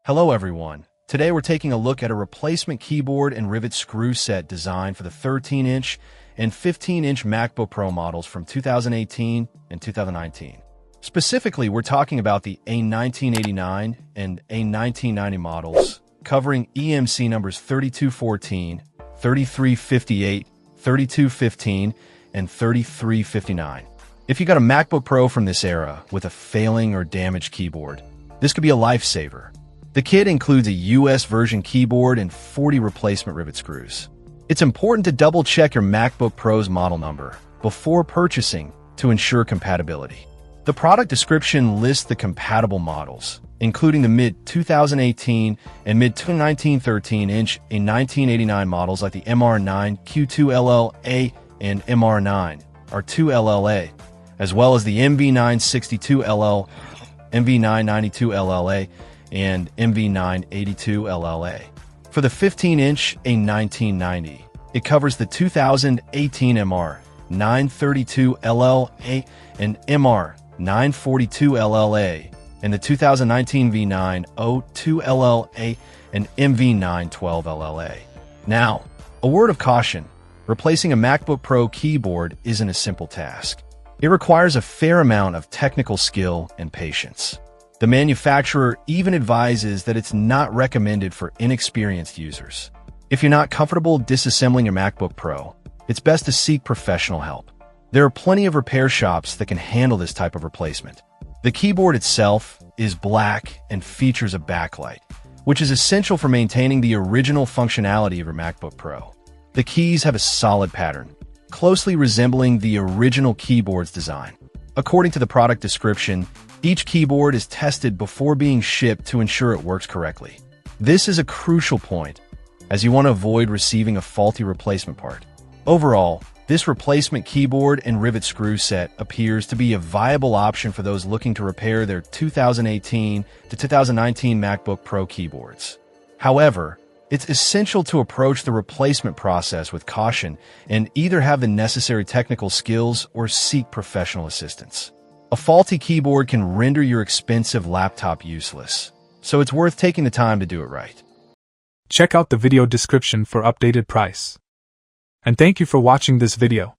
Hello everyone. Today we're taking a look at a replacement keyboard and Rivet screw set designed for the 13-inch and 15-inch MacBook Pro models from 2018 and 2019. Specifically, we're talking about the A1989 and A1990 models, covering EMC numbers 3214, 3358, 3215, and 3359. If you got a MacBook Pro from this era with a failing or damaged keyboard, this could be a lifesaver. The kit includes a US version keyboard and 40 replacement Rivet screws. It's important to double-check your MacBook Pro's model number before purchasing to ensure compatibility. The product description lists the compatible models, including the mid-2018 and mid-1913 13-inch A1989 models like the MR9 Q2LLA and MR9 R2LLA, as well as the MV962LL, MV992LLA, and MV982LLA. For the 15-inch A1990, it covers the 2018 MR932LLA and MR942LLA, and the 2019 V902LLA and MV912LLA. Now, a word of caution. Replacing a MacBook Pro keyboard isn't a simple task. It requires a fair amount of technical skill and patience. The manufacturer even advises that it's not recommended for inexperienced users. If you're not comfortable disassembling your MacBook Pro, it's best to seek professional help. There are plenty of repair shops that can handle this type of replacement. The keyboard itself is black and features a backlight, which is essential for maintaining the original functionality of your MacBook Pro. The keys have a solid pattern, closely resembling the original keyboard's design. According to the product description, each keyboard is tested before being shipped to ensure it works correctly. This is a crucial point, as you want to avoid receiving a faulty replacement part. Overall, this replacement keyboard and Rivet screw set appears to be a viable option for those looking to repair their 2018 to 2019 MacBook Pro keyboards. However, it's essential to approach the replacement process with caution and either have the necessary technical skills or seek professional assistance. A faulty keyboard can render your expensive laptop useless, so it's worth taking the time to do it right. Check out the video description for updated price. And thank you for watching this video.